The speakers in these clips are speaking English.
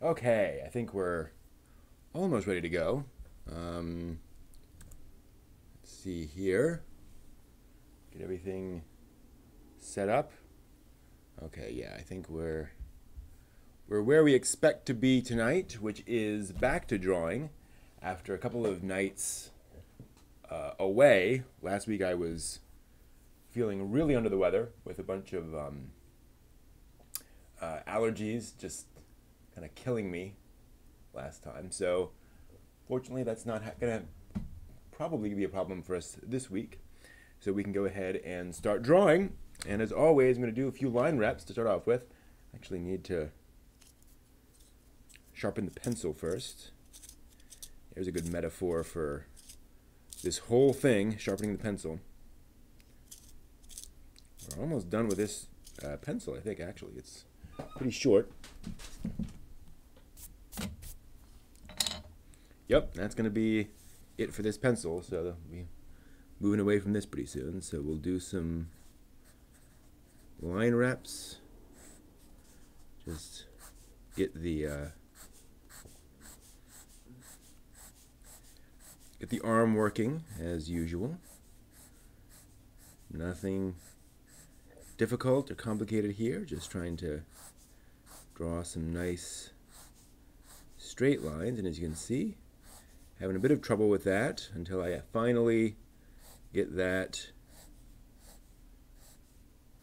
Okay, I think we're almost ready to go. Let's see here. Get everything set up. Okay, yeah, I think we're where we expect to be tonight, which is back to drawing after a couple of nights away. Last week I was feeling really under the weather with a bunch of allergies just kind of killing me last time. So fortunately that's not going to probably be a problem for us this week. So we can go ahead and start drawing. And as always, I'm going to do a few line reps to start off with. I actually need to sharpen the pencil first. There's a good metaphor for this whole thing, sharpening the pencil. We're almost done with this pencil, I think, actually. It's pretty short. Yep, that's going to be it for this pencil, so we'll be moving away from this pretty soon. So we'll do some line reps. Just get the arm working as usual. Nothing difficult or complicated here, just trying to draw some nice straight lines, and as you can see, having a bit of trouble with that until I finally get that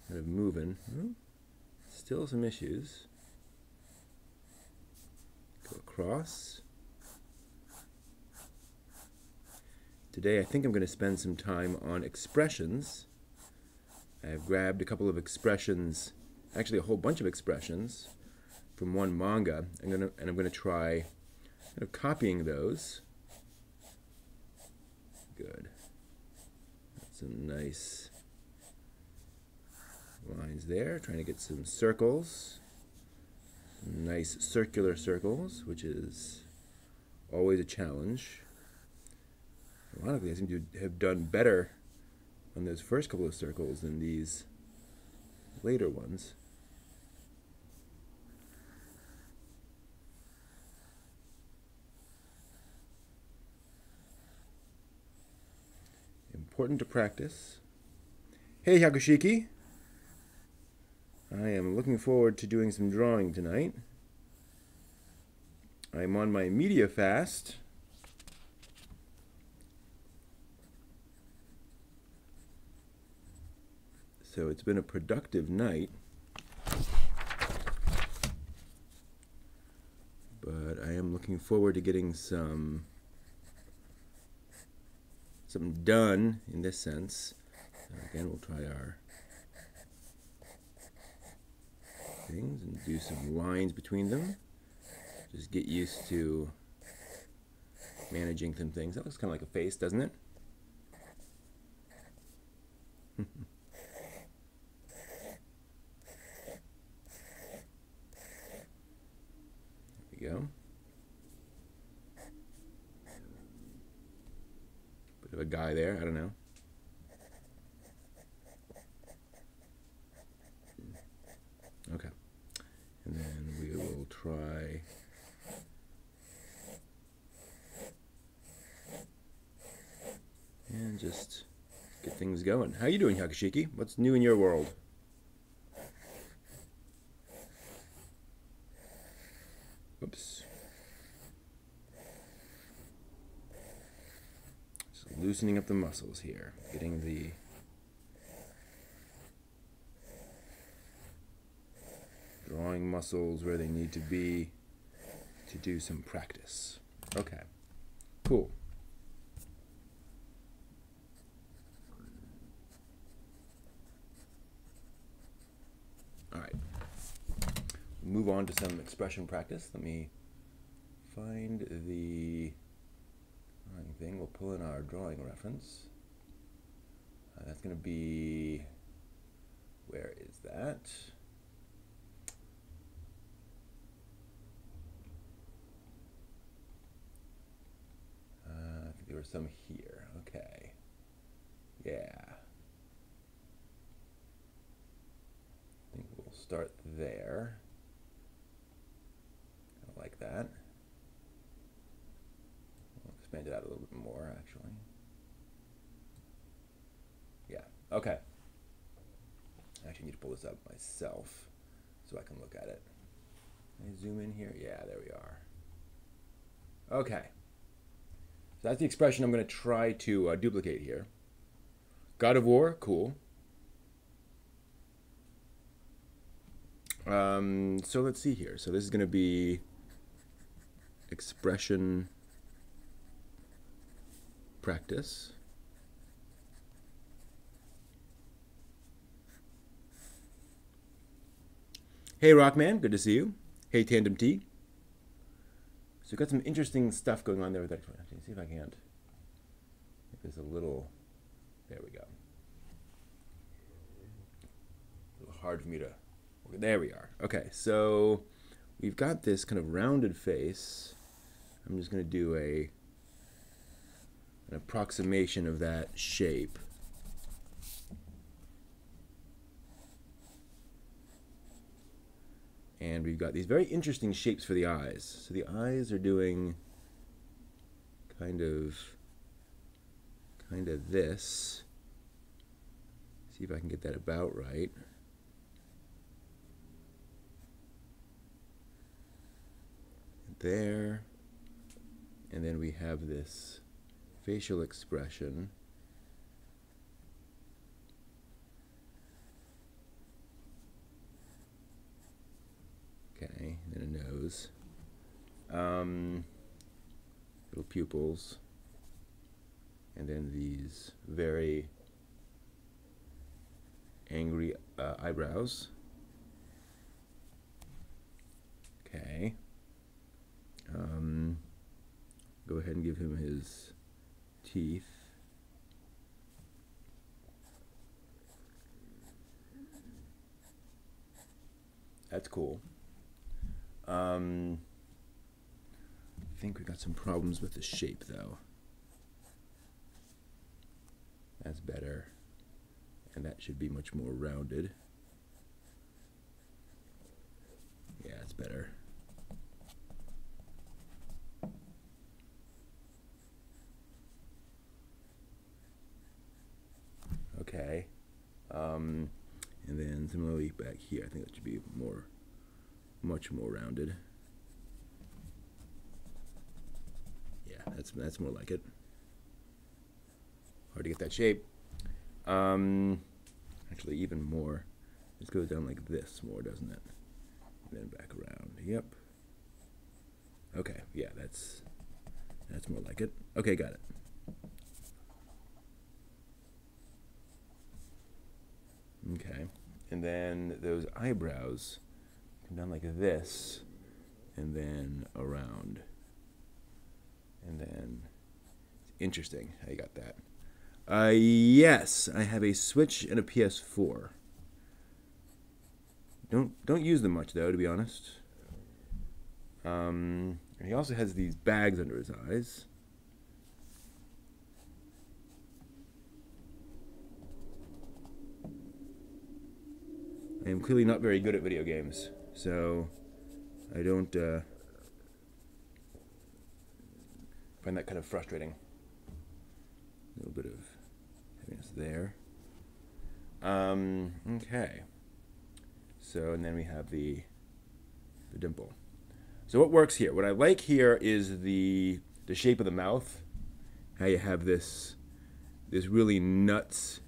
kind of moving. Still some issues. Go across. Today I think I'm going to spend some time on expressions. I've grabbed a couple of expressions, actually a whole bunch of expressions from one manga, and I'm going to try kind of copying those. Good. Some nice lines there, trying to get some circles, some nice circular circles, which is always a challenge. Ironically, I seem to have done better on those first couple of circles than these later ones. Important to practice. Hey Yakushiki! I am looking forward to doing some drawing tonight. I'm on my media fast. So it's been a productive night. But I am looking forward to getting something done in this sense. So again, we'll try our things and do some lines between them. Just get used to managing some things. That looks kind of like a face, doesn't it? There we go. Bit of a guy there, I don't know. Okay. And then we will try and just get things going. How you doing, Yakushiki? What's new in your world? Oops. Just loosening up the muscles here, getting the drawing muscles where they need to be to do some practice. Okay, cool. All right, move on to some expression practice. Let me find the drawing thing. We'll pull in our drawing reference. That's going to be, where is that? I think there were some here. Okay. Yeah. I think we'll start there. I like that. I'll expand it out a little bit more, actually. Yeah, okay. I actually need to pull this up myself so I can look at it. Can I zoom in here? Yeah, there we are. Okay. So that's the expression I'm going to try to duplicate here. God of War, cool. So let's see here. So this is going to be expression practice. Hey Rockman, good to see you. Hey Tandem T. So we've got some interesting stuff going on there with that. Let's see if I can't. If there's a little. There we go. A little hard for me to. There we are. Okay, so we've got this kind of rounded face. I'm just going to do an approximation of that shape. And we've got these very interesting shapes for the eyes. So the eyes are doing kind of this. See if I can get that about right. There. And then we have this facial expression. Okay, and then a nose. Little pupils. And then these very angry eyebrows. Okay. Go ahead and give him his teeth. That's cool. I think we got some problems with the shape though. That's better. And that should be much more rounded. Yeah, it's better. Okay. And then similarly back here, I think that should be much more rounded. Yeah, that's more like it. Hard to get that shape. Actually, even more. This goes down like this more, doesn't it? And then back around. Yep. Okay. Yeah, that's more like it. Okay, got it. Okay. And then those eyebrows come down like this, and then around. And then it's interesting how you got that. Yes, I have a Switch and a PS4. Don't use them much though, to be honest. And he also has these bags under his eyes. I am clearly not very good at video games, so I don't find that kind of frustrating. A little bit of heaviness there. Okay. So, and then we have the dimple. So what works here? What I like here is the shape of the mouth. How you have this really nuts,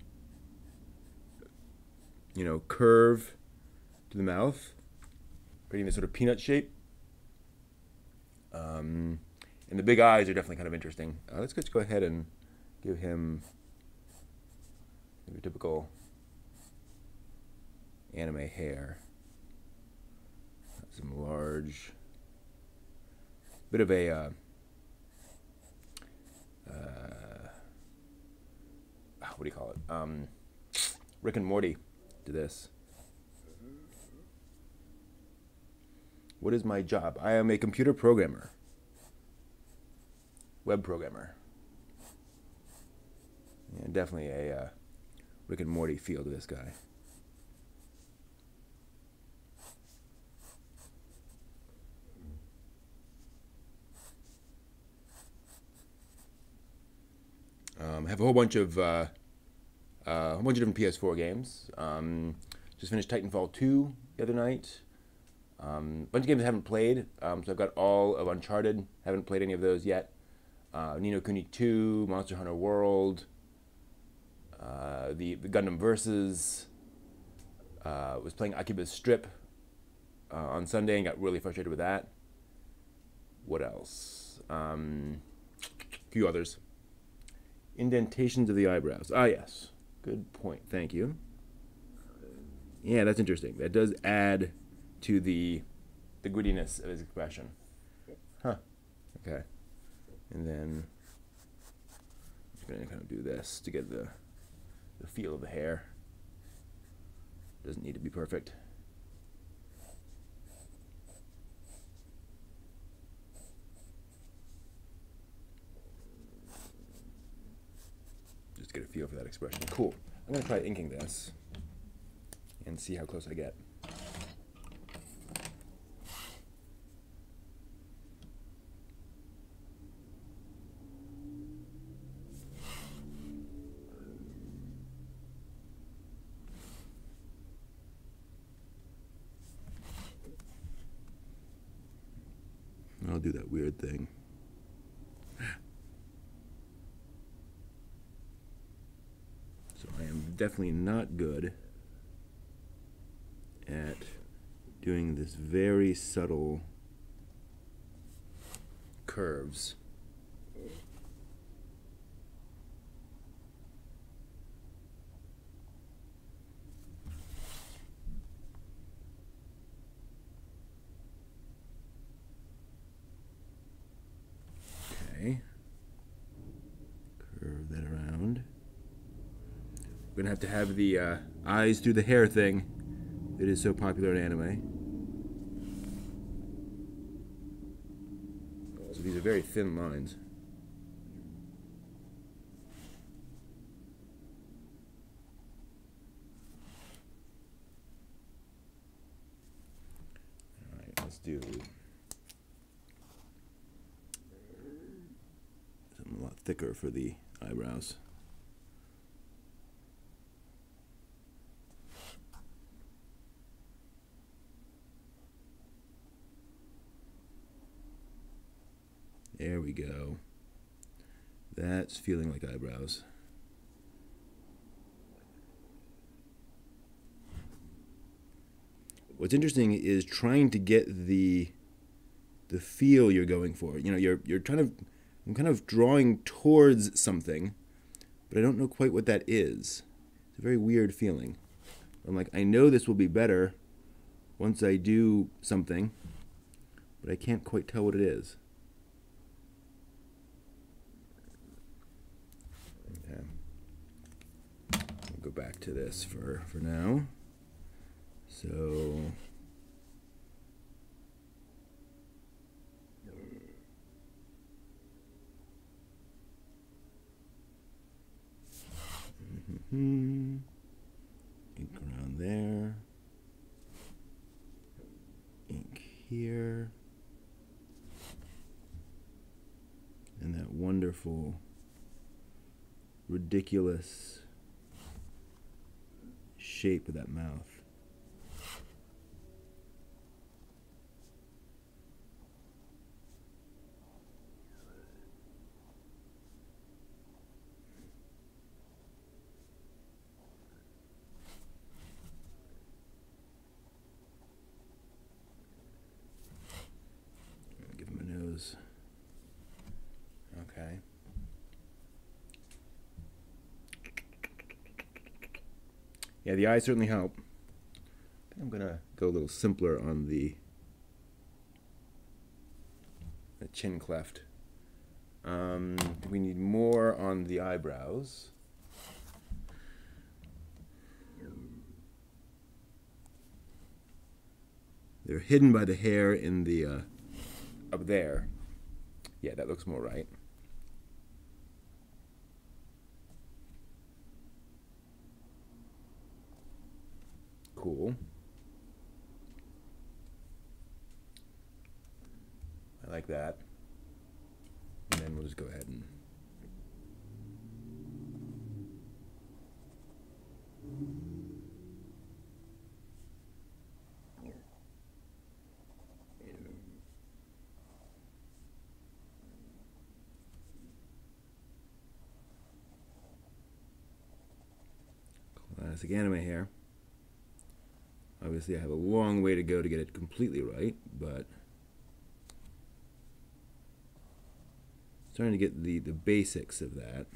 curve to the mouth, creating this sort of peanut shape. And the big eyes are definitely kind of interesting. Let's just go ahead and give him maybe typical anime hair. Some large, bit of a what do you call it? Rick and Morty to this. What is my job? I am a computer programmer. Web programmer. Yeah, definitely a Rick and Morty feel to this guy. I have a whole bunch of different PS4 games. Just finished Titanfall 2 the other night. A bunch of games I haven't played. So I've got all of Uncharted. Haven't played any of those yet. Ni no Kuni 2, Monster Hunter World, the Gundam Versus. Was playing Akiba's Strip on Sunday and got really frustrated with that. What else? A few others. Indentations of the eyebrows. Ah, yes. Good point. Thank you. Yeah, that's interesting. That does add to the grittiness of his expression. Huh. Okay. And then I'm just going to kind of do this to get the feel of the hair. Doesn't need to be perfect. Just get a feel for that expression. Cool. I'm going to try inking this and see how close I get. I'll do that weird thing. So I am definitely not good at doing this very subtle curves. Curve that around. We're gonna have the eyes through the hair thing that is so popular in anime. So these are very thin lines. All right, let's do something a lot thicker for the eyebrows. There we go. That's feeling like eyebrows. What's interesting is trying to get the feel you're going for. You know, you're trying to. I'm kind of drawing towards something, but I don't know quite what that is. It's a very weird feeling. I'm like, I know this will be better once I do something, but I can't quite tell what it is. Okay. I'll go back to this for now. So ink around there, ink here, and that wonderful, ridiculous shape of that mouth. Okay. Yeah, the eyes certainly help. I think I'm gonna go a little simpler on the chin cleft. We need more on the eyebrows. They're hidden by the hair in the up there. Yeah, that looks more right. Cool. I like that. And then we'll just go ahead and classic anime hair. Obviously, I have a long way to go to get it completely right, but starting to get the basics of that.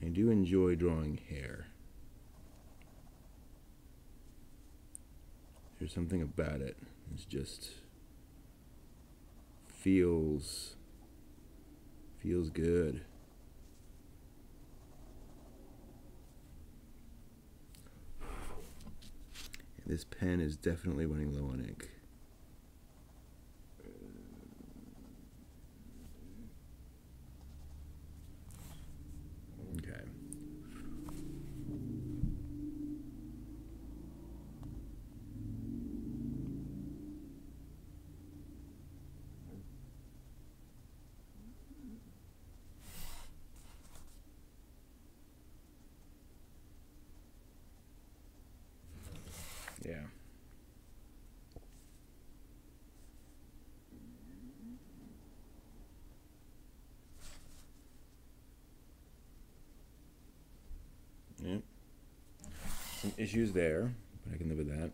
I do enjoy drawing hair. There's something about it. It's just feels good. This pen is definitely running low on ink. Okay. Yeah. Yeah. Some issues there, but I can live with that.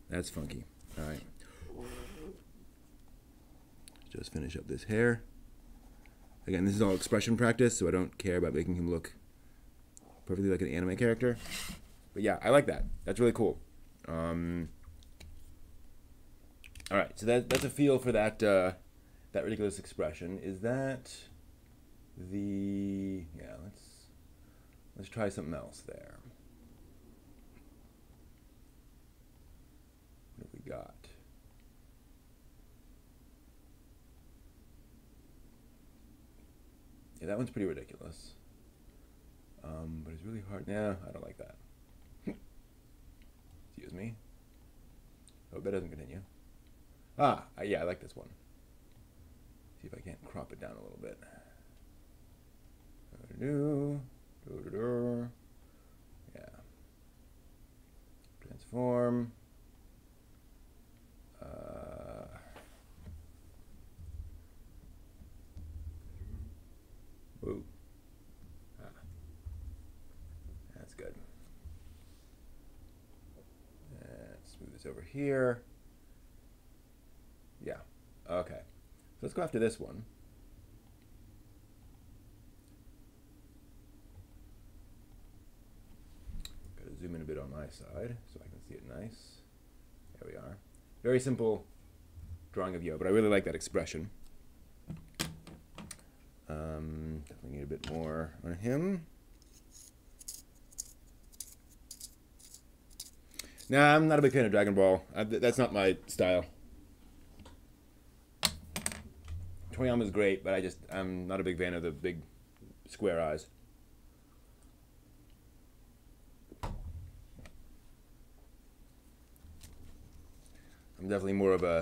That's funky. All right. Just finish up this hair. Again, this is all expression practice, so I don't care about making him look perfectly like an anime character. But yeah, I like that. That's really cool. All right, so that's a feel for that that ridiculous expression. Is that the... Yeah, let's try something else there. What have we got? Yeah, that one's pretty ridiculous. But it's really hard. Nah, I don't like that. Excuse me. Hope that doesn't continue. Ah, yeah, I like this one. See if I can't crop it down a little bit. Yeah. Transform. Whoa. Ah. That's good. Let's move this over here. Yeah. Okay. So let's go after this one. Gotta zoom in a bit on my side so I can see it nice. There we are. Very simple drawing of Yo, but I really like that expression. Definitely need a bit more on him. Nah, I'm not a big fan of Dragon Ball. That's not my style. Toriyama's great, but I'm not a big fan of the big square eyes. I'm definitely more of a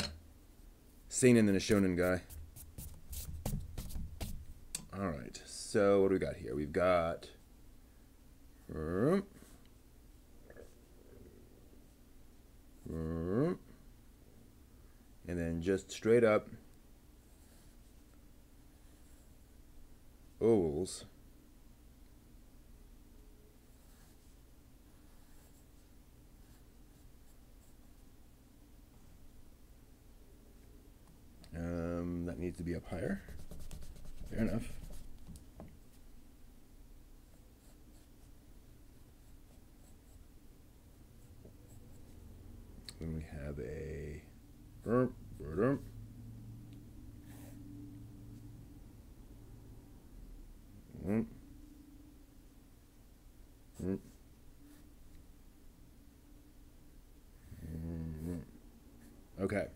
seinen than a shonen guy. All right, so what do we got here? We've got and then just straight up ovals. That needs to be up higher. Fair enough. Then we have a okay.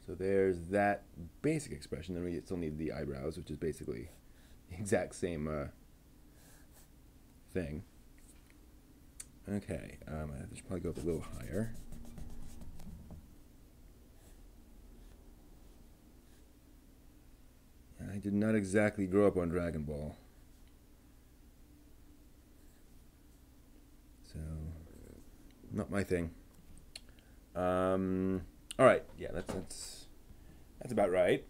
So there's that basic expression. Then we still need the eyebrows, which is basically the exact same thing. Okay, I should probably go up a little higher. I did not exactly grow up on Dragon Ball. So, not my thing. All right, yeah, that's about right.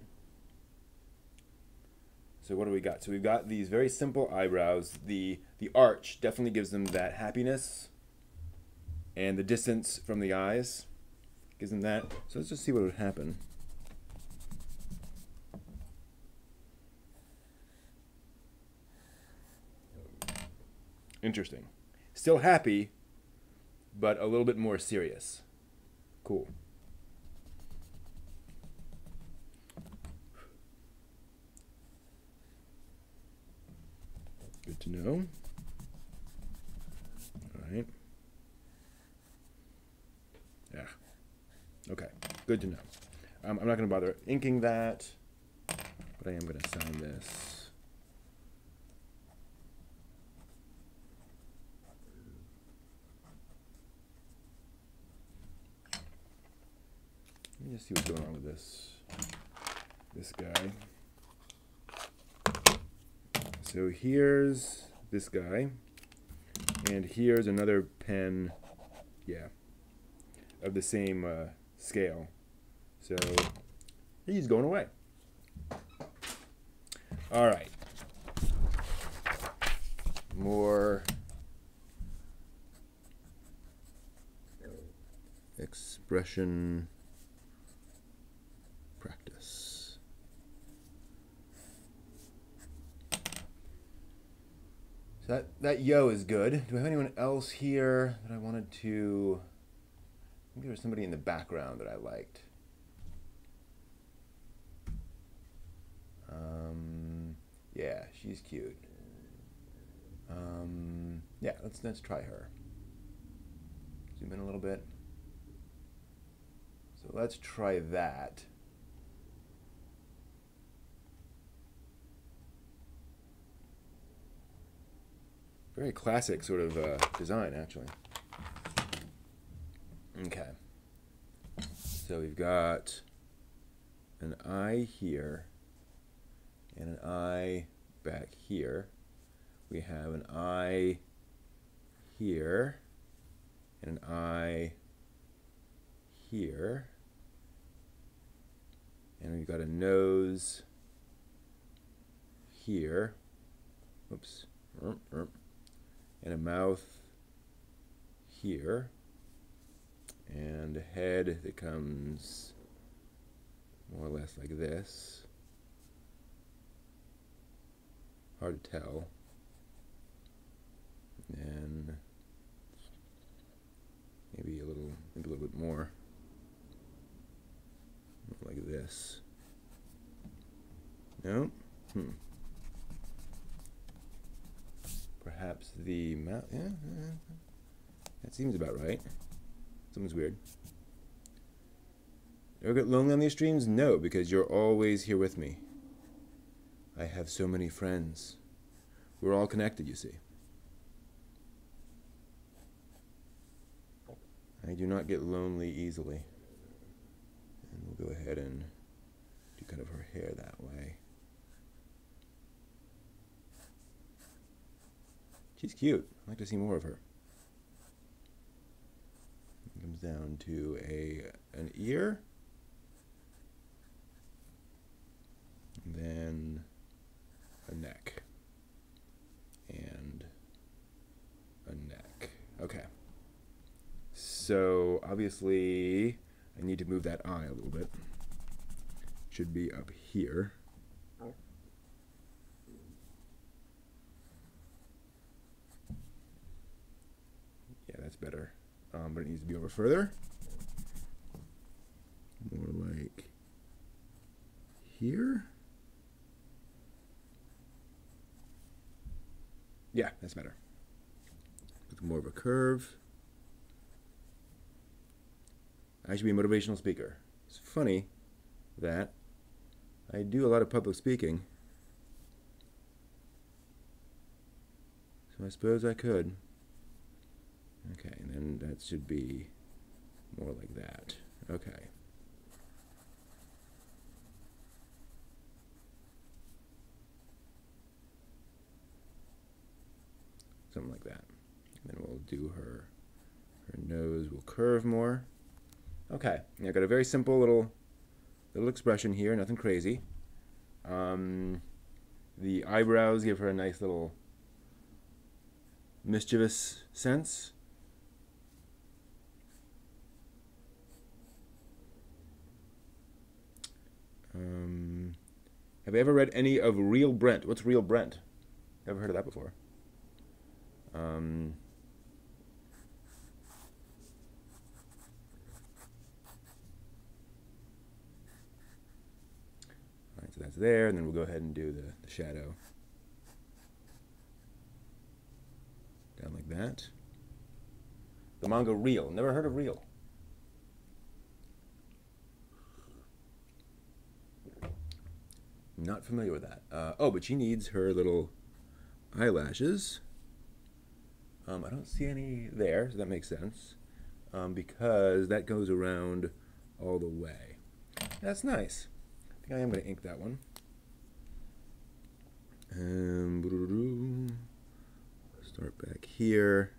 So what do we got? So we've got these very simple eyebrows. The arch definitely gives them that happiness, and the distance from the eyes gives them that. So let's just see what would happen. Interesting. Still happy, but a little bit more serious. Cool. Good to know. All right. Yeah. Okay. Good to know. I'm not going to bother inking that, but I am going to sign this. Let me just see what's going on with this guy. So here's this guy, and here's another pen, yeah, of the same scale. So he's going away. All right. More expression practice. So that yo is good. Do I have anyone else here that I wanted to... Maybe there was somebody in the background that I liked. Yeah, she's cute. Yeah, let's try her. Zoom in a little bit. So let's try that. Very classic sort of design, actually. Okay. So we've got an eye here and an eye back here. We have an eye here and an eye here. And we've got a nose here. Oops. And a mouth here. And a head that comes more or less like this. Hard to tell. And maybe a little bit more. Like this. No? Perhaps the mouth. Yeah, that seems about right. Something's weird. Ever get lonely on these streams? No, because you're always here with me. I have so many friends. We're all connected, you see. I do not get lonely easily. And we'll go ahead and do kind of her hair that way. She's cute. I'd like to see more of her. It comes down to an ear. And then a neck. And a neck. Okay. So obviously I need to move that eye a little bit. Should be up here. Yeah, that's better. But it needs to be over further. More like here. Yeah, that's better. With more of a curve. I should be a motivational speaker. It's funny that I do a lot of public speaking. So I suppose I could. Okay, and then that should be more like that. Okay. do her nose will curve more. Okay, I've got a very simple little expression here, nothing crazy. The eyebrows give her a nice little mischievous sense. Have you ever read any of Real Brent? What's Real Brent? Never heard of that before. Alright, so that's there, and then we'll go ahead and do the shadow. Down like that. The manga Real. Never heard of Real. Not familiar with that. Oh, but she needs her little eyelashes. I don't see any there, so that makes sense. Because that goes around all the way. That's nice. I think I am going to ink that one. Start back here.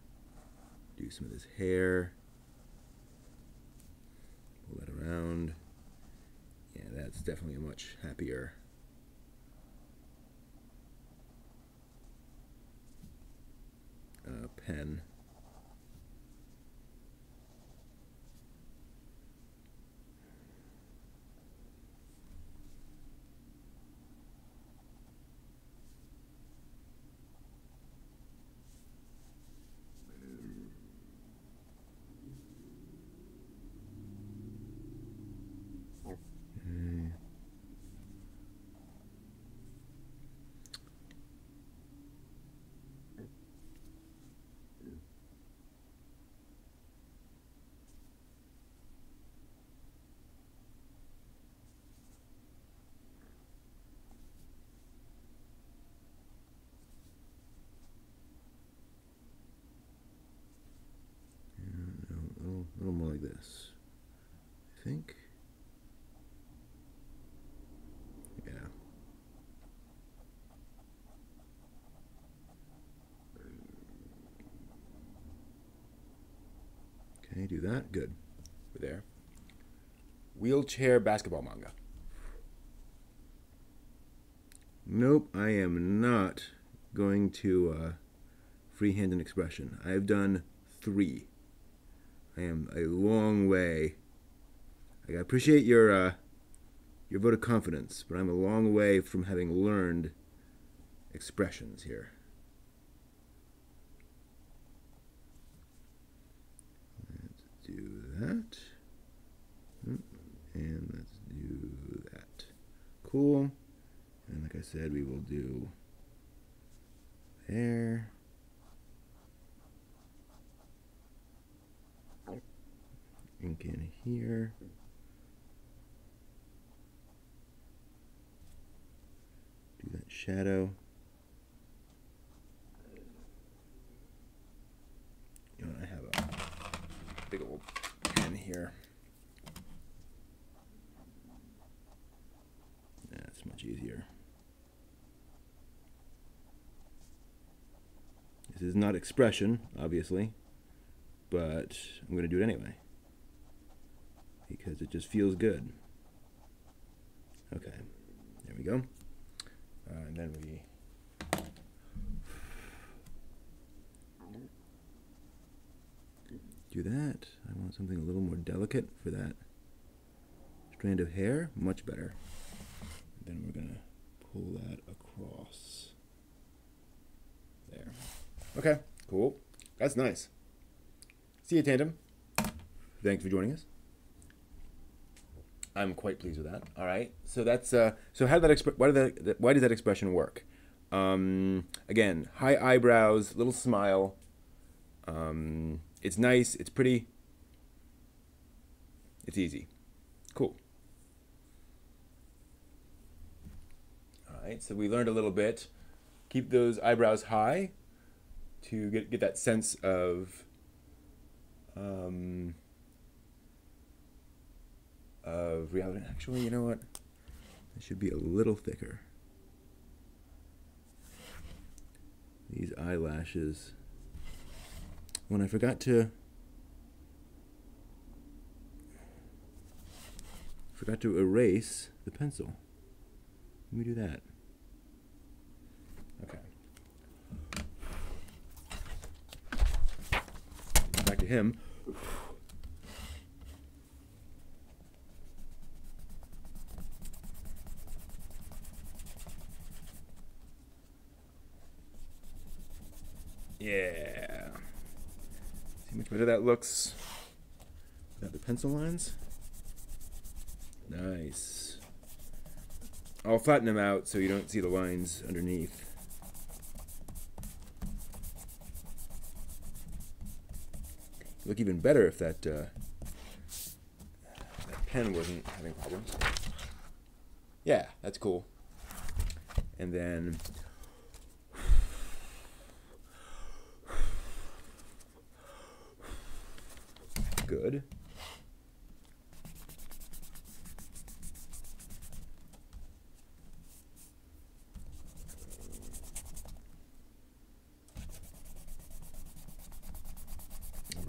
Do some of this hair. Pull that around. Yeah, that's definitely a much happier pen. A little more like this, I think. Yeah. Okay, do that. Good. We're there. Wheelchair basketball manga. Nope, I am not going to freehand an expression. I've done 3. I am a long way. I appreciate your vote of confidence, but I'm a long way from having learned expressions here. Let's do that. And let's do that. Cool. And like I said, we will do there. Ink in here. Do that shadow. You know, I have a big old pen here. That's much easier. This is not expression, obviously, but I'm going to do it anyway. Because it just feels good. Okay, there we go. And then we do that. I want something a little more delicate for that strand of hair. Much better. Then we're gonna pull that across. There. Okay, cool. That's nice. See you, Tandem. Thanks for joining us. I'm quite pleased with that. All right, so that's so how did that why does that expression work? Again, high eyebrows, little smile. It's nice. It's pretty. It's easy. Cool. All right, so we learned a little bit. Keep those eyebrows high to get that sense of reality. Actually, you know what? It should be a little thicker. These eyelashes. when I forgot to erase the pencil. Let me do that. Okay. Back to him. Yeah. See how much better that looks without the pencil lines? Nice. I'll flatten them out so you don't see the lines underneath. Look even better if that pen wasn't having problems. Yeah, that's cool. And then good.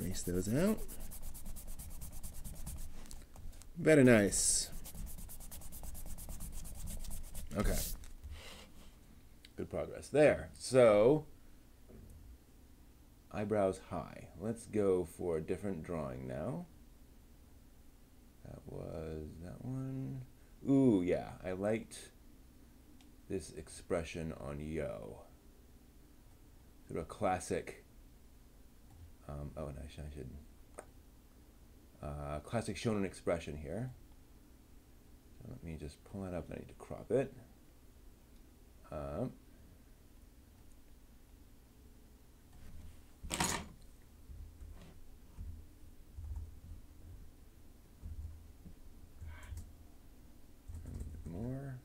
Erase those out. Very nice. Okay. Good progress there. So, eyebrows high. Let's go for a different drawing now. That was that one. Ooh, yeah. I liked this expression on Yo. Sort of a classic. Oh, and I should. Classic shonen expression here. So let me just pull that up. I need to crop it. More.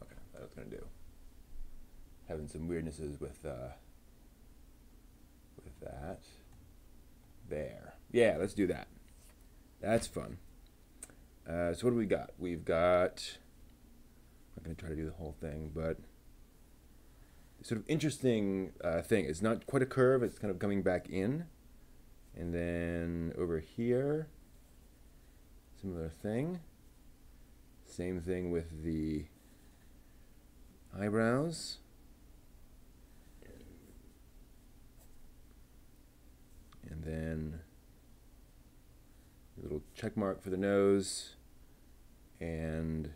Okay, that was gonna do. Having some weirdnesses with that. There. Yeah, let's do that. That's fun. So what do we got? We've got, I'm not going to try to do the whole thing, but sort of interesting thing. It's not quite a curve. It's kind of coming back in. And then over here, similar thing. Same thing with the eyebrows. And then a little check mark for the nose, and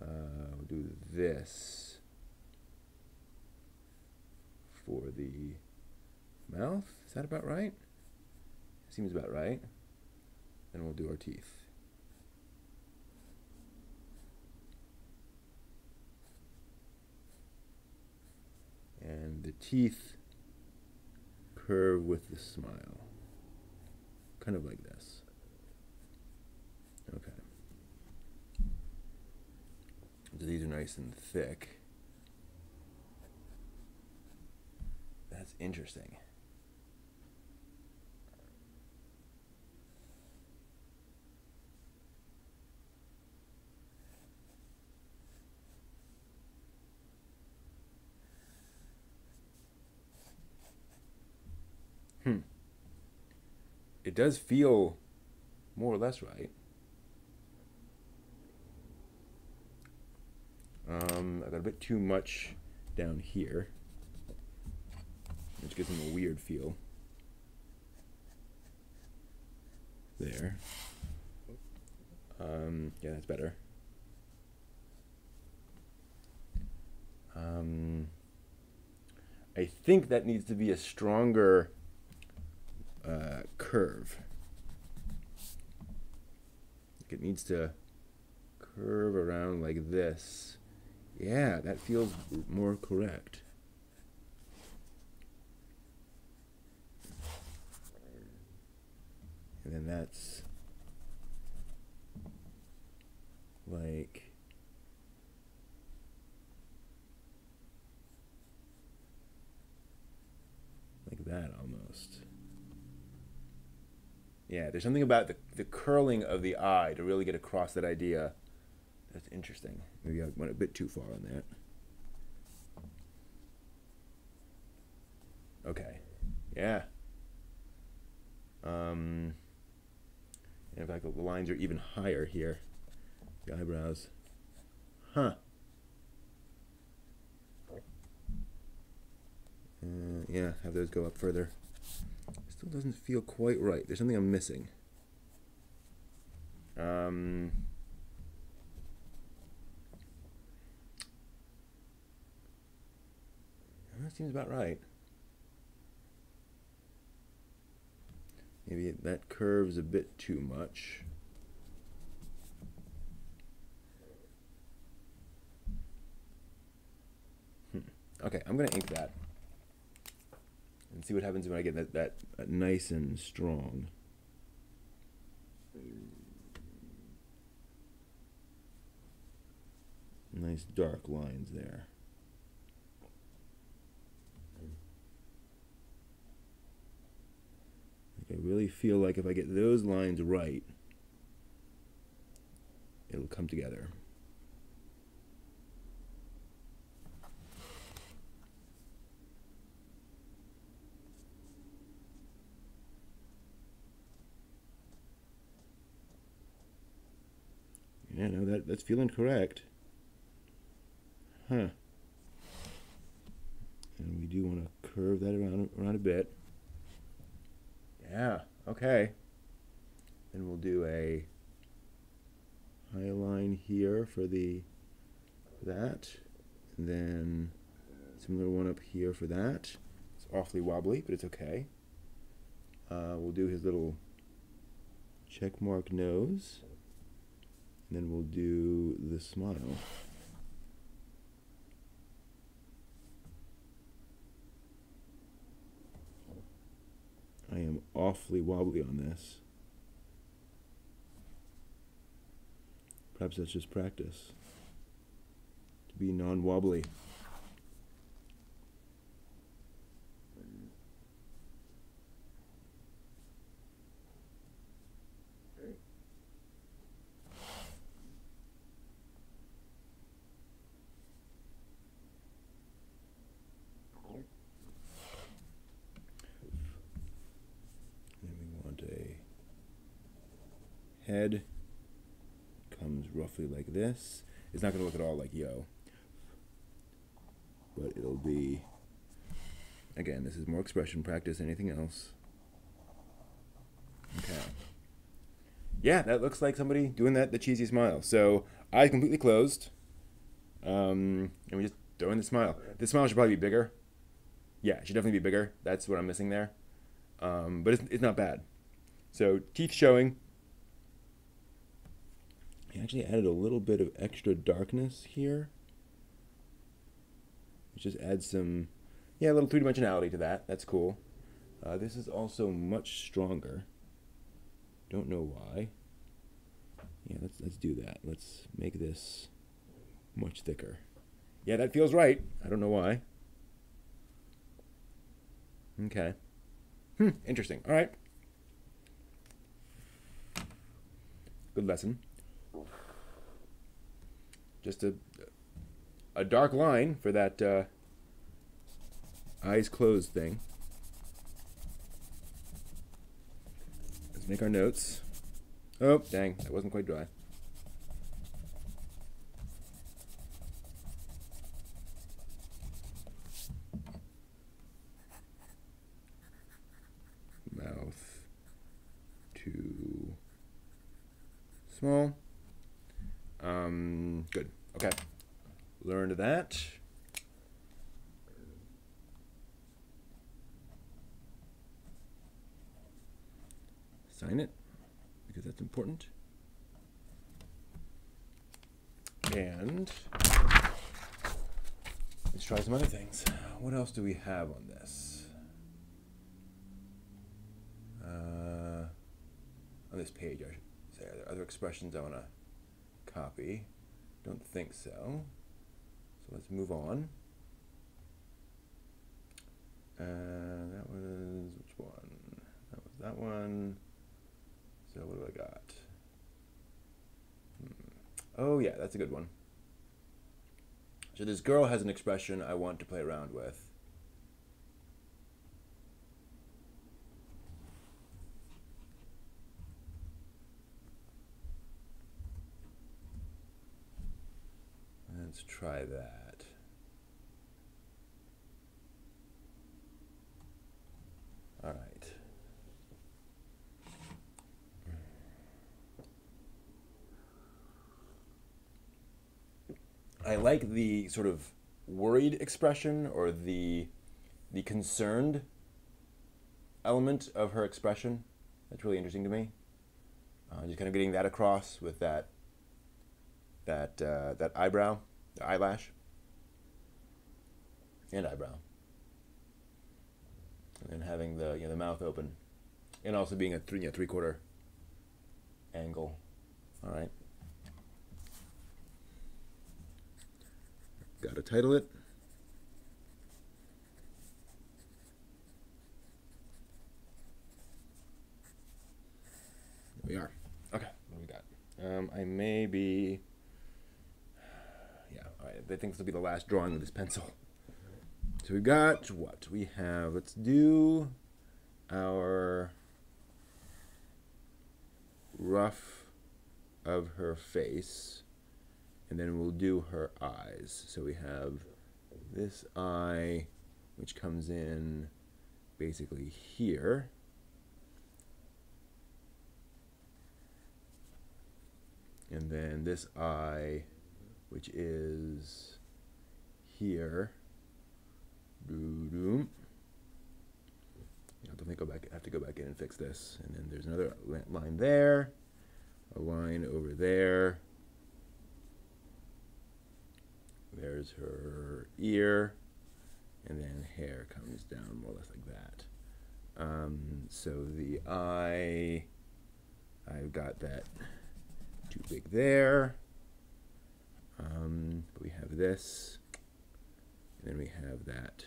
we'll do this for the mouth. Is that about right? Seems about right. Then we'll do our teeth. And the teeth curve with the smile. Kind of like this. Okay. So these are nice and thick. That's interesting. It does feel more or less right. I got a bit too much down here, which gives them a weird feel. There. Yeah, that's better. I think that needs to be a stronger curve. It needs to curve around like this. Yeah, that feels more correct. And then that's like that almost. Yeah, there's something about the curling of the eye to really get across that idea That's interesting. Maybe I went a bit too far on that. Okay. Yeah. And in fact, the lines are even higher here. The eyebrows. Huh. Yeah, have those go up further. Still doesn't feel quite right. There's something I'm missing. That seems about right. Maybe that curves a bit too much. Okay, I'm going to ink that and see what happens when I get that nice and strong. Nice dark lines there. I really feel like if I get those lines right, it'll come together. Yeah, no, that's feeling correct. Huh. And we do want to curve that around a bit. Yeah, okay. Then we'll do a high line here for that. And then similar one up here for that. It's awfully wobbly, but it's okay. We'll do his little check mark nose. And then we'll do the smile. I am awfully wobbly on this. Perhaps that's just practice. To be non-wobbly. Head comes roughly like this. It's not going to look at all like yo, but it'll be, again, this is more expression practice than anything else. Okay. Yeah, that looks like somebody doing the cheesy smile. So eyes completely closed, and we just throw in the smile. This smile should probably be bigger. Yeah, it should definitely be bigger. That's what I'm missing there, but it's not bad. So teeth showing. I actually added a little bit of extra darkness here, which just adds some, yeah, a little three-dimensionality to that. That's cool. This is also much stronger. Don't know why. Yeah, let's do that. Let's make this much thicker. Yeah, that feels right. I don't know why. Okay. Interesting. All right. Good lesson. Just a dark line for that eyes closed thing. Let's make our notes. Oh, dang, that wasn't quite dry. Mouth too small. Good. Okay. Learned that. Sign it, because that's important. And let's try some other things. What else do we have on this? On this page, I should say. Are there other expressions I want to copy? Don't think so. So let's move on. That was, which one? That was that one. So what do I got? Oh yeah, that's a good one. So this girl has an expression I want to play around with. Let's try that. All right. I like the sort of worried expression, or the concerned element of her expression. That's really interesting to me. Just kind of getting that across with that eyebrow, the eyelash, and eyebrow, and then having the the mouth open, and also being a three-quarter angle. All right. Got to title it. There we are. Okay, what do we got? I may be... Yeah, all right. I think this will be the last drawing with this pencil. So we got what? We have... Let's do our rough of her face. And then we'll do her eyes. So we have this eye, which comes in basically here. And then this eye, which is here. Doo-doo. I have to go back. I have to go back in and fix this. And then there's another line there, a line over there. There's her ear, and then hair comes down more or less like that. So the eye, I've got that too big there. But we have this, and then we have that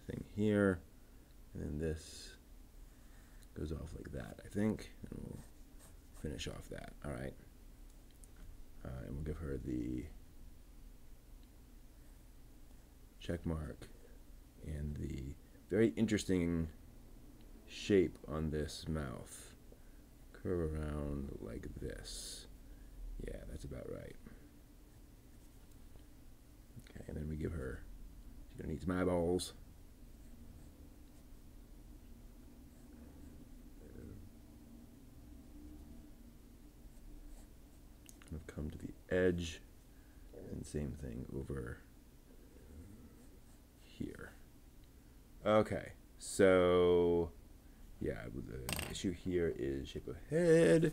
thing here, and then this goes off like that, I think, and we'll finish off that. All right. And we'll give her the check mark and the very interesting shape on this mouth. Curve around like this. Yeah, that's about right. Okay, and then we give her, she's gonna need some eyeballs. Kind of come to the edge, and same thing over here. Okay, so yeah, the issue here is shape of head.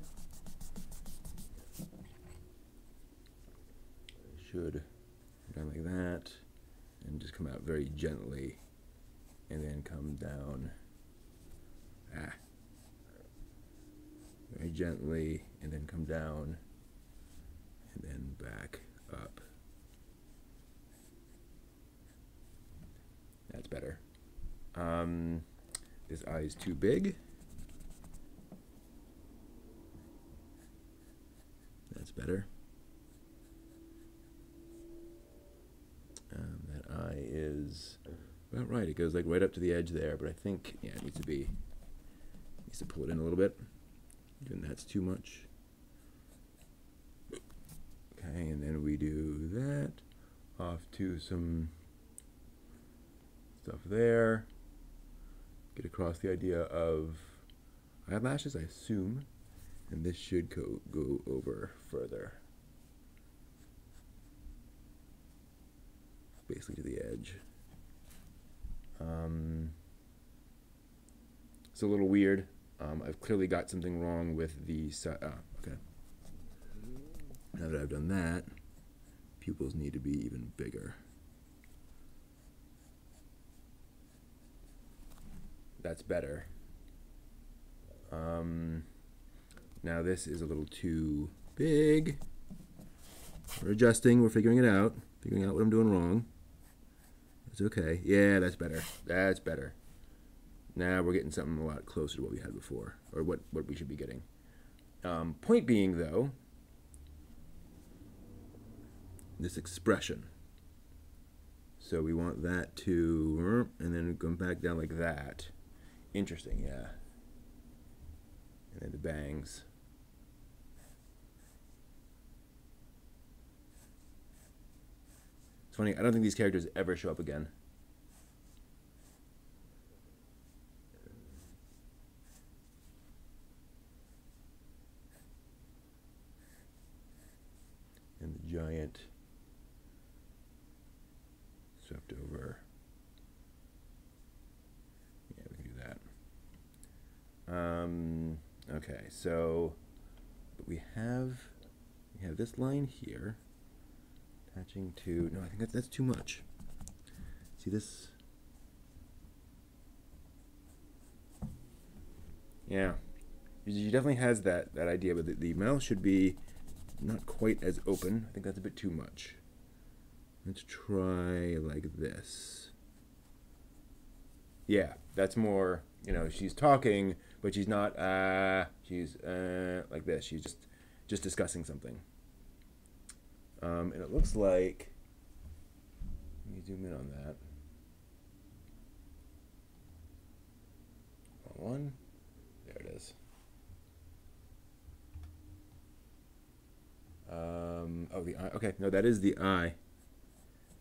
Should go down like that, and just come out very gently, and then come down. Very gently, and then come down, and then back up. That's better. This eye is too big. That's better. That eye is about right. It goes like right up to the edge there, but I think, yeah, it needs to pull it in a little bit. Even that's too much. Okay, and then we do that. Off to some stuff there. Get across the idea of eyelashes, I assume. And this should go over further. Basically to the edge. It's a little weird. I've clearly got something wrong with the okay. Now that I've done that, pupils need to be even bigger. That's better. Now this is a little too big. We're adjusting, we're figuring it out, figuring out what I'm doing wrong. It's okay. Yeah, that's better. That's better. Now we're getting something a lot closer to what we had before, or what we should be getting. Point being, though, this expression. So we want that to, and then come back down like that. Interesting, yeah. And then the bangs. It's funny, I don't think these characters ever show up again. And the giant swept over. Yeah, we can do that. Okay, so but we have this line here attaching to. No, I think that's too much. See this? Yeah, she definitely has that idea, but the mouth should be not quite as open. I think that's a bit too much. Let's try like this. Yeah, that's more, she's talking, but she's not, she's like this. She's just discussing something. And it looks like, let me zoom in on that. One, there it is. Oh, the eye. Okay, no, that is the eye.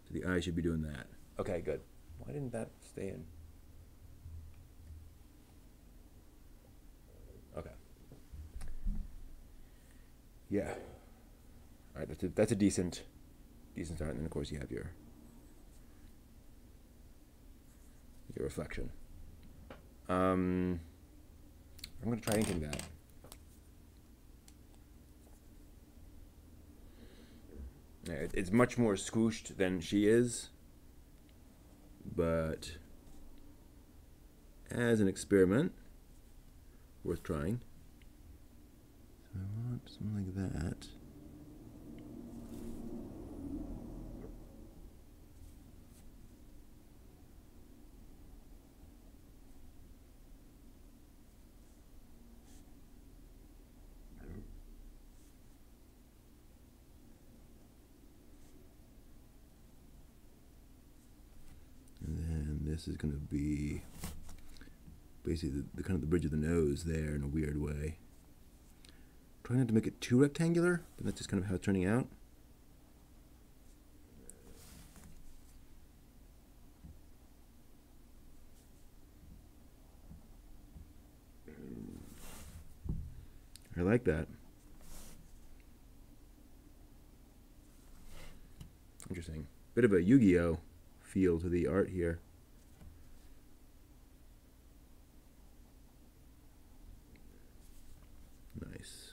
So the eye should be doing that. Okay, good. Why didn't that stay in? Okay. Yeah. All right, that's a decent start. And then of course you have your reflection. I'm going to try inking that. It's much more squooshed than she is, but as an experiment, worth trying. So I want something like that. This is going to be basically the kind of the bridge of the nose there in a weird way. Trying not to make it too rectangular, but that's just kind of how it's turning out. I like that. Interesting. Bit of a Yu-Gi-Oh feel to the art here. Nice.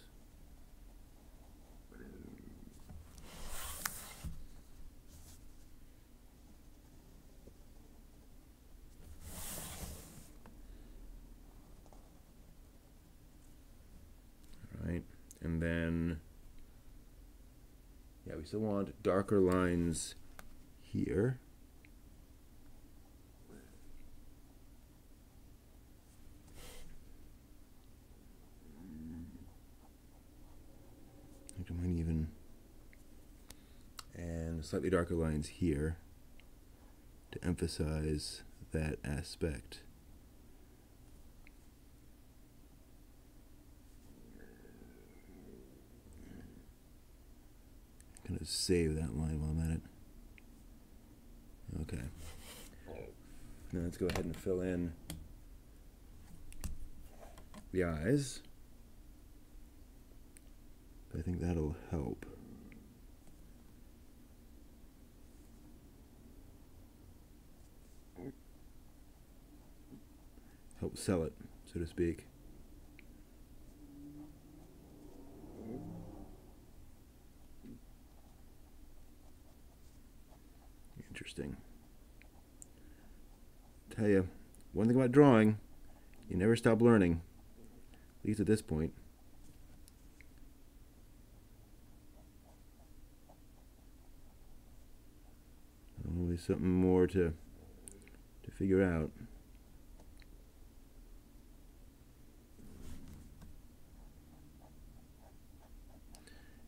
All right, and then yeah, we still want darker lines here. I might even, and slightly darker lines here to emphasize that aspect. Kind of save that line while I'm at it. Okay. Now let's go ahead and fill in the eyes. I think that'll help. Help sell it, so to speak. Interesting. Tell you, one thing about drawing, you never stop learning, at least at this point. Always something more to figure out.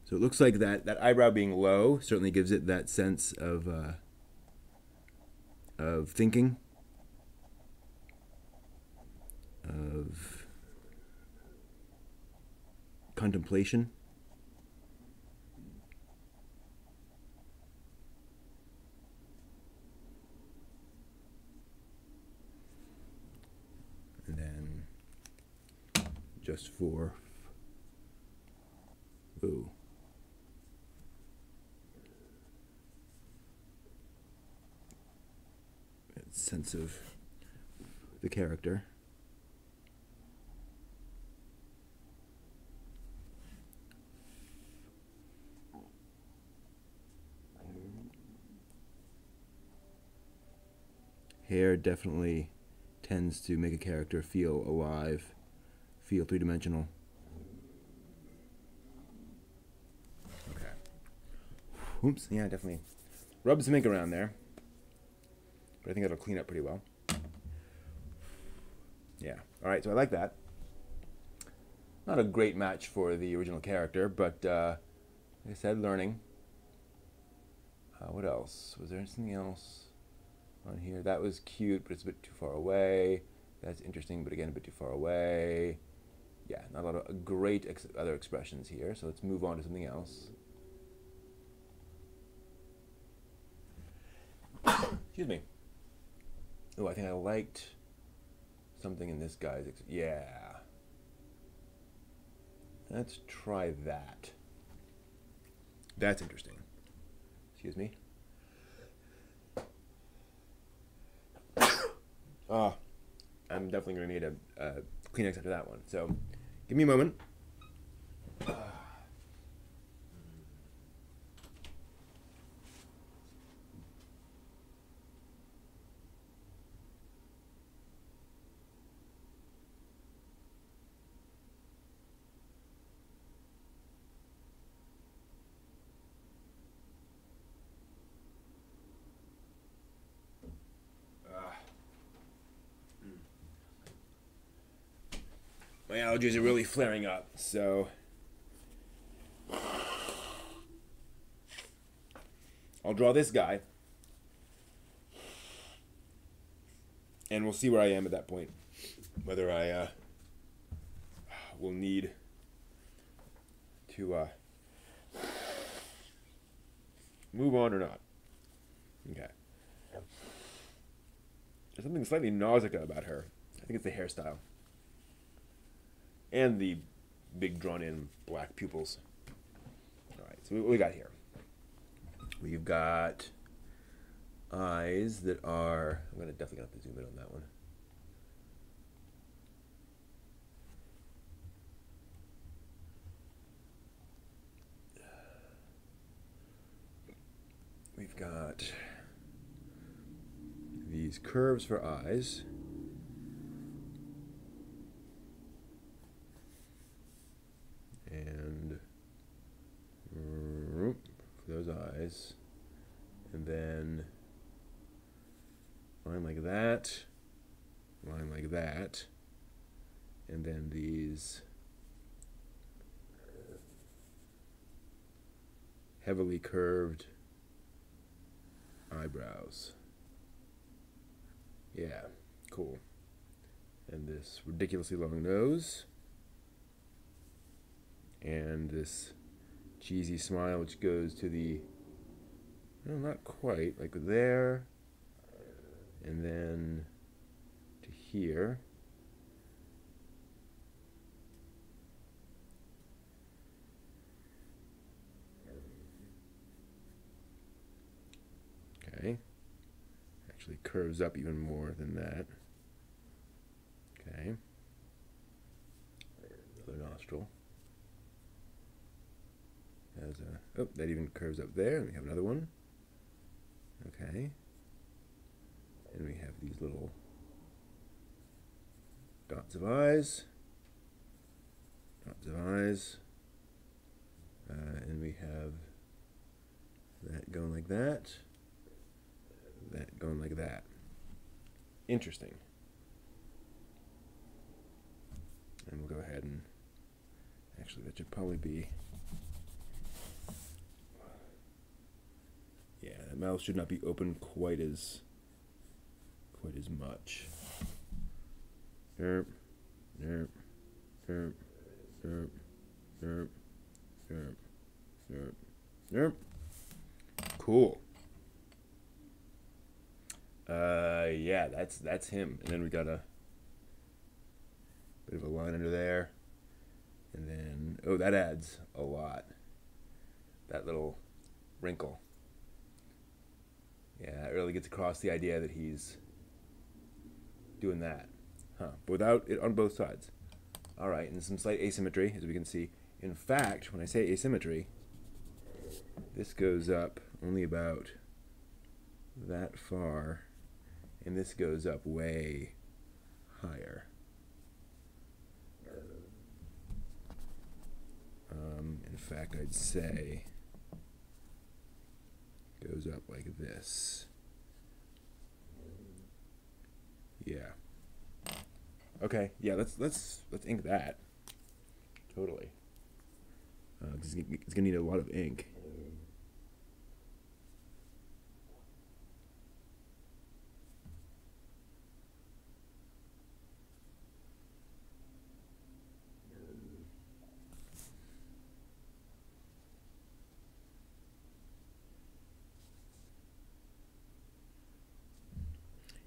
So it looks like that eyebrow being low certainly gives it that sense of thinking, of contemplation. And then just for, ooh, that sense of the character. Hair definitely tends to make a character feel alive, feel three-dimensional. Okay. Oops, yeah, definitely rub some ink around there. But I think that'll clean up pretty well. Yeah, all right, so I like that. Not a great match for the original character, but like I said, learning. What else? Was there anything else on here? That was cute, but it's a bit too far away. That's interesting, but again, a bit too far away. Yeah, not a lot of great other expressions here, so let's move on to something else. Excuse me. Oh, I think I liked something in this guy's. Yeah. Let's try that. That's interesting. Excuse me. I'm definitely going to need a Kleenex after that one. So, give me a moment. My allergies are really flaring up, so I'll draw this guy, and we'll see where I am at that point. Whether I will need to move on or not. Okay. There's something slightly nausicaa about her. I think it's the hairstyle. And the big drawn-in black pupils. All right, so what we got here? We've got eyes that are... I'm going to definitely have to zoom in on that one. We've got these curves for eyes. And for those eyes, and then line like that, line like that, and then these heavily curved eyebrows. Yeah, cool. And this ridiculously long nose. And this cheesy smile, which goes to the, no, not quite, like there, and then to here. Okay. Actually curves up even more than that. Okay. Another nostril. Has a, oh, that even curves up there, and we have another one. Okay. And we have these little dots of eyes. Dots of eyes. And we have that going like that. That going like that. Interesting. And we'll go ahead and, actually that should probably be That mouth should not be open quite as much. Derp, derp, derp, derp, derp, derp, derp, derp. Cool. Yeah, that's him. And then we got a bit of a line under there. And then, oh, that adds a lot. That little wrinkle. Yeah, it really gets across the idea that he's doing that. Huh. But without it on both sides. All right, and some slight asymmetry, as we can see. In fact, when I say asymmetry, this goes up only about that far, and this goes up way higher. In fact, I'd say goes up like this. Yeah. Okay. Yeah. Let's ink that. Totally. 'Cause it's gonna need a lot of ink.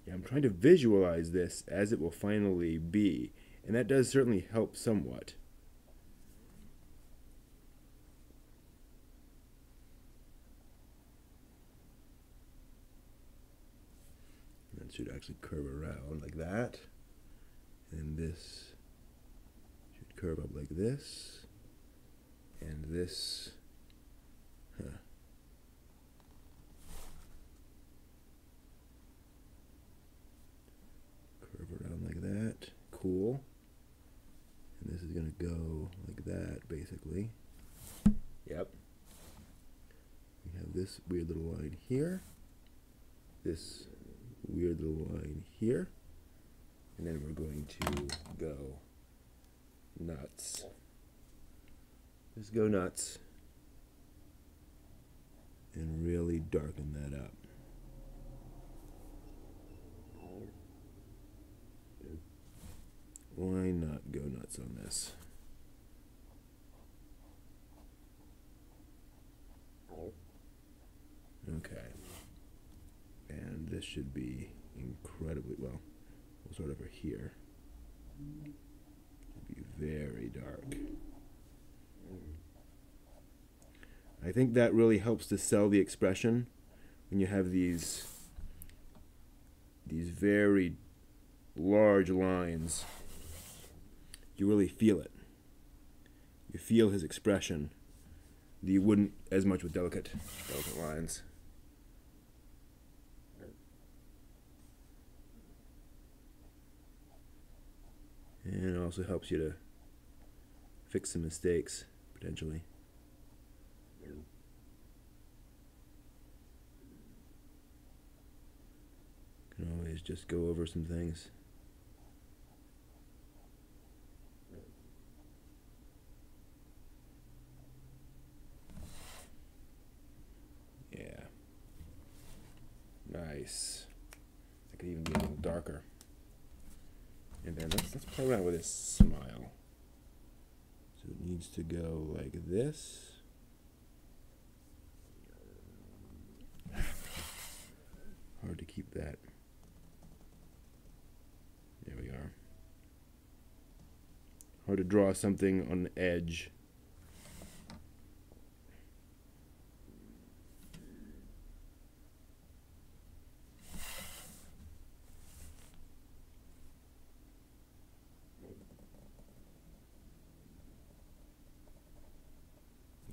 Yeah, I'm trying to visualize this as it will finally be, and that does certainly help somewhat. That should actually curve around like that, and this should curve up like this, and this, curve around like that. Cool. And this is going to go like that, basically. Yep. We have this weird little line here, this weird little line here, and then we're going to go nuts. Just go nuts and really darken that up. Why not go nuts on this? Okay. And this should be incredibly, well, we'll start over here. It'll be very dark. I think that really helps to sell the expression when you have these very large lines. You really feel it. You feel his expression that you wouldn't as much with delicate lines. And it also helps you to fix some mistakes, potentially. Can always just go over some things. Yeah. Nice. That could even be a little darker. And then let's play around with this smile. So it needs to go like this. Hard to keep that. There we are. Hard to draw something on the edge.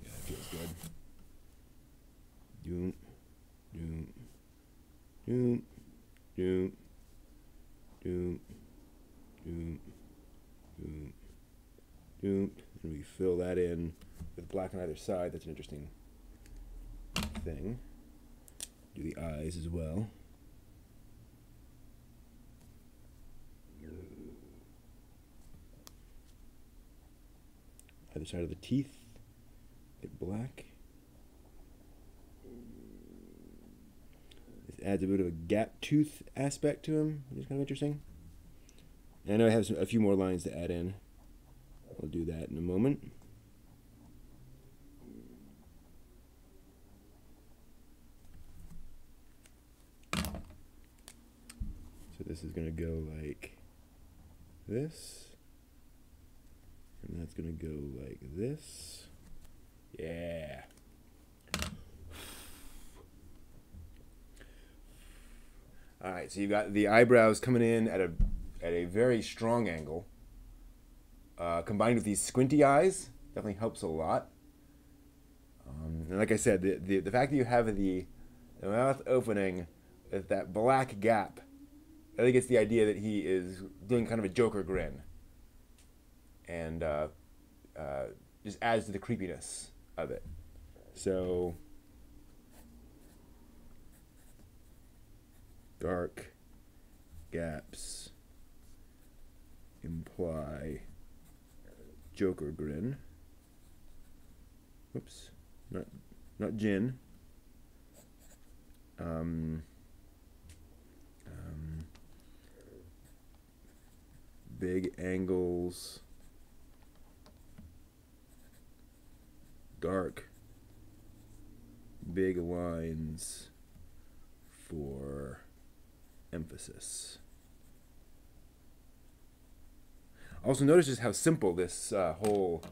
Yeah, that feels good. Doom, doom, doom, doom, doom, doom, doom, doom. And we fill that in with black on either side. That's an interesting thing. Do the eyes as well. Either side of the teeth, get black. adds a bit of a gap tooth aspect to him, which is kind of interesting. And I know I have a few more lines to add in. I'll do that in a moment. So this is going to go like this. And that's going to go like this. Yeah. All right, so you've got the eyebrows coming in at a very strong angle. Combined with these squinty eyes, definitely helps a lot. And like I said, the fact that you have the mouth opening with that black gap, I think it's the idea that he is doing kind of a Joker grin. And just adds to the creepiness of it. So, dark gaps imply Joker grin. Whoops, not gin. Big angles. Dark, big lines for emphasis. Also, notice just how simple this whole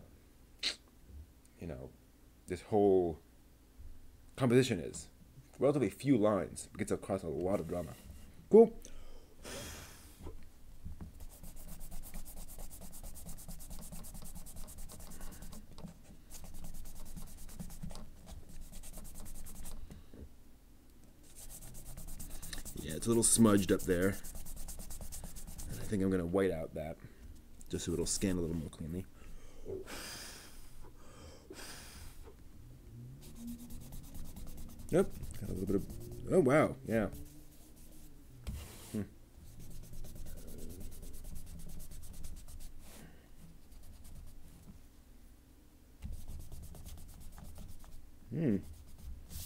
composition is. Relatively few lines, but gets across a lot of drama. Cool. Yeah, it's a little smudged up there. And I think I'm going to white out that, just so it'll scan a little more cleanly. Nope, got a little bit of, oh wow, yeah.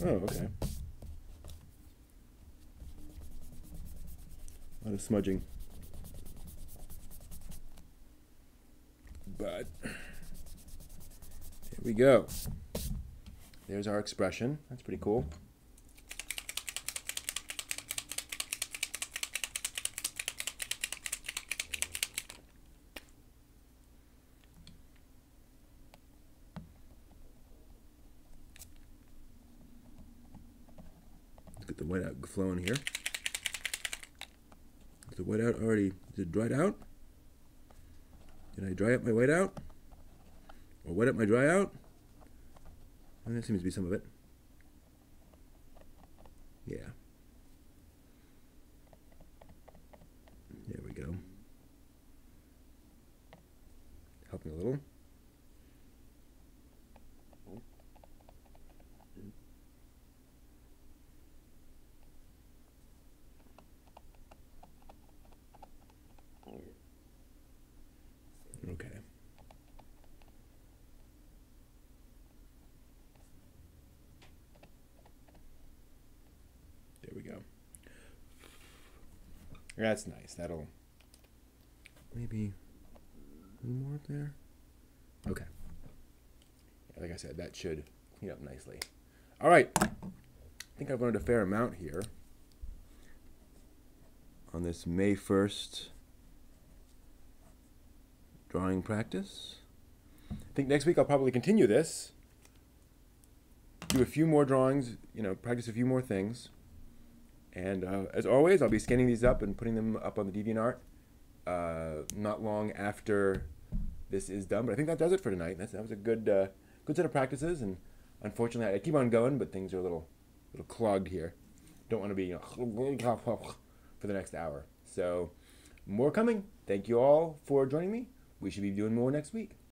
Oh, okay. A lot of smudging. But there we go. There's our expression. That's pretty cool. Let's get the white out flowing here. Is the white out already, is it dried out? Did I dry up my white out? Or wet up my dry out? Well, that seems to be some of it. Yeah. There we go. Helping a little. Okay. There we go. That's nice. That'll maybe a little more up there. Okay. Yeah, like I said, that should clean up nicely. All right. I think I've learned a fair amount here on this May 1st drawing practice. I think next week I'll probably continue this, do a few more drawings, practice a few more things. And as always, I'll be scanning these up and putting them up on the DeviantArt not long after this is done. But I think that does it for tonight. That was a good set of practices. And unfortunately, I keep on going, but things are a little clogged here. Don't want to be for the next hour. So more coming. Thank you all for joining me. We should be doing more next week.